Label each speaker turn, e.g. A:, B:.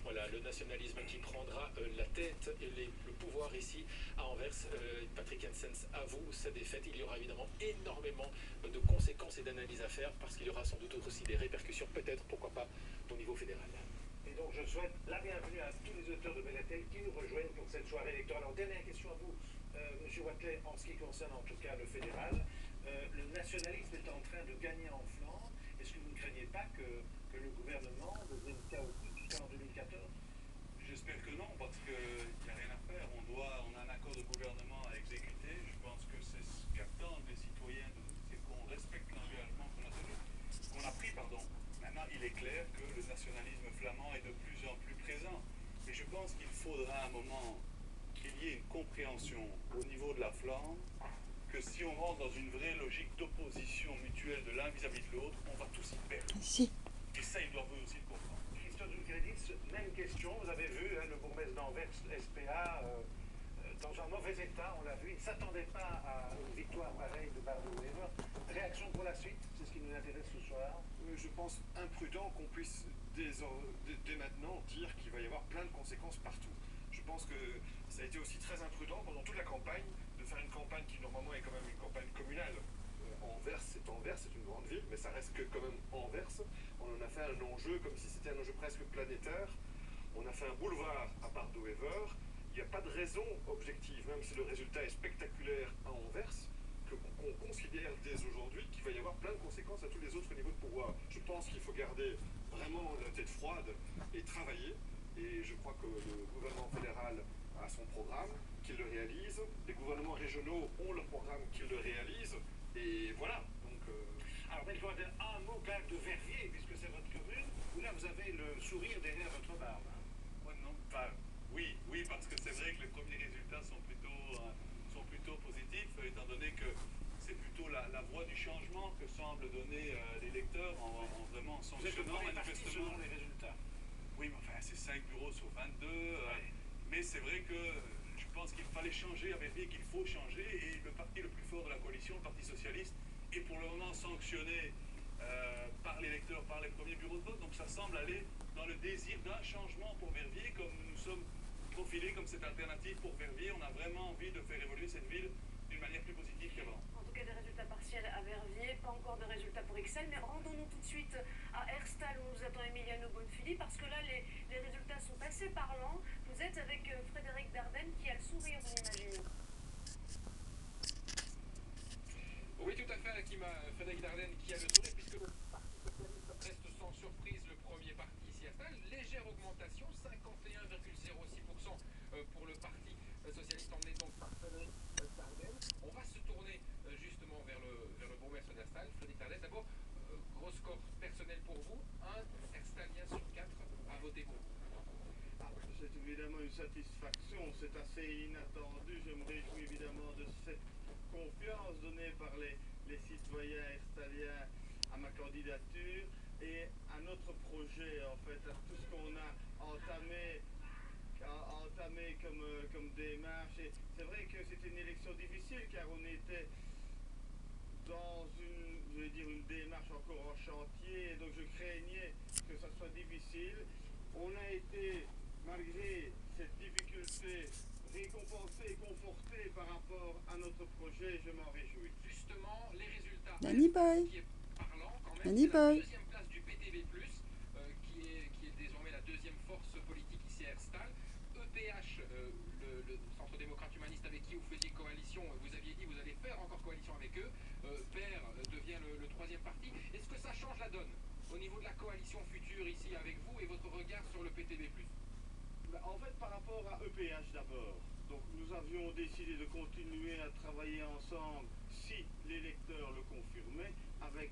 A: Voilà, le nationalisme qui prendra la tête et le pouvoir ici à Anvers. Patrick Hensens avoue sa défaite. Il y aura évidemment énormément de conséquences et d'analyses à faire parce qu'il y aura sans doute aussi des répercussions, peut-être, pourquoi pas, au niveau fédéral.
B: Et donc je souhaite la bienvenue à tous les auteurs de Belatel qui nous rejoignent pour cette soirée électorale. Alors, dernière question à vous, M. Watley, en ce qui concerne en tout cas le fédéral. Le nationalisme est en train de gagner en flanc. Est-ce que vous ne craignez pas que le gouvernement devienne chaotique jusqu'en 2014?
C: J'espère que non, parce qu'il n'y a rien à faire. On a un accord de gouvernement à exécuter. Je pense que c'est ce qu'attendent les citoyens de nous, c'est qu'on respecte l'engagement qu'on a pris. Maintenant, il est clair que le nationalisme flamand est de plus en plus présent. Et je pense qu'il faudra un moment qu'il y ait une compréhension au niveau de la Flandre que si on rentre dans une vraie logique d'opposition mutuelle de l'un vis-à-vis de l'autre, on va tous y perdre.
D: Si.
C: Et ça, ils doivent aussi le comprendre.
B: Christophe Zoukredis, même question. Vous avez vu le bourgmestre d'Anvers, SPA, dans un mauvais état, on l'a vu. Il ne s'attendait pas à une victoire pareille de Bardot-Wever. Réaction pour la suite, c'est ce qui nous intéresse ce soir.
E: Je pense imprudent qu'on puisse dès maintenant dire qu'il va y avoir plein de conséquences partout. Je pense que ça a été aussi très imprudent pendant toute la campagne de faire une campagne qui normalement est quand même une campagne communale. Anvers, c'est une grande ville, mais ça reste que quand même Anvers. On en a fait un enjeu comme si c'était un enjeu presque planétaire. On a fait un boulevard à Bardot-Wever. Il n'y a pas de raison objective, même si le résultat est spectaculaire à Anvers, qu'on considère dès aujourd'hui qu'il va y avoir plein de conséquences à tous les autres niveaux de pouvoir. Je pense qu'il faut garder vraiment la tête froide et travailler. Et je crois que le gouvernement fédéral a son programme, qu'il le réalise. Les gouvernements régionaux ont leur programme, qu'ils le réalisent. Et voilà. Donc,
B: Alors, Bellecointe, un mot quand même de Verviers, puisque c'est votre commune, où là vous avez le sourire derrière votre barbe.
C: Ouais, non, enfin, oui, parce que c'est vrai que les premiers résultats sont plutôt positifs, étant donné que c'est plutôt la voie du changement que semble donner l'électeur en vraiment sanctionnant manifestement.
B: Selon les résultats.
C: Oui, mais enfin, c'est 5 bureaux sur 22. Mais c'est vrai que je pense qu'il fallait changer à Verviers, qu'il faut changer. Et le parti le plus fort de la coalition, le Parti socialiste, est pour le moment sanctionné par l'électeur, par les premiers bureaux de vote. Donc ça semble aller dans le désir d'un changement pour Verviers, comme nous sommes profilés comme cette alternative pour Verviers. On a vraiment envie de faire évoluer cette ville d'une manière plus positive qu'avant.
F: En tout cas, des résultats partiels à Verviers, pas encore de résultats pour Ixelles, mais rendons-nous tout de suite à Herstal où nous attend Emiliano Bonfili, parce que là, les résultats sont assez parlants. Vous êtes avec Frédéric Dardenne qui a le sourire, nous imaginons.
A: Oui, tout à fait, Frédéric Dardenne qui a le sourire, puisque le Parti socialiste reste sans surprise le premier parti ici à Herstal. Légère augmentation, 51,06% pour le Parti socialiste emmené donc par Frédéric Dardenne. On va se tourner justement vers le bourgmestre d'Herstal, Frédéric Dardenne. D'abord, gros score personnel pour vous, un Herstalien sur 4 a voté pour vous.
G: C'est évidemment une satisfaction, c'est assez inattendu. Je me réjouis évidemment de cette confiance donnée par les citoyens herstaliens à ma candidature et à notre projet, en fait, à tout ce qu'on a entamé comme démarche. Et c'est vrai que c'était une élection difficile car on était dans une démarche encore en chantier, et donc je craignais que ça soit difficile. On a été, malgré cette difficulté, récompensé et conforté par rapport à notre projet, je m'en réjouis.
A: Justement, les résultats
D: Danny Boy.
A: qui est parlant quand même,
D: Danny
A: c'est la
D: Boy.
A: deuxième place du PTB+, qui est désormais la deuxième force politique ici à Herstal. EPH, le Centre démocrate humaniste avec qui vous faisiez coalition, vous aviez dit vous allez faire encore coalition avec eux. PER devient le troisième parti. Est-ce que ça change la donne au niveau de la coalition future ici avec vous et votre regard sur le PTB+?
G: En fait, par rapport à EPH d'abord, donc nous avions décidé de continuer à travailler ensemble si l'électeur le confirmait avec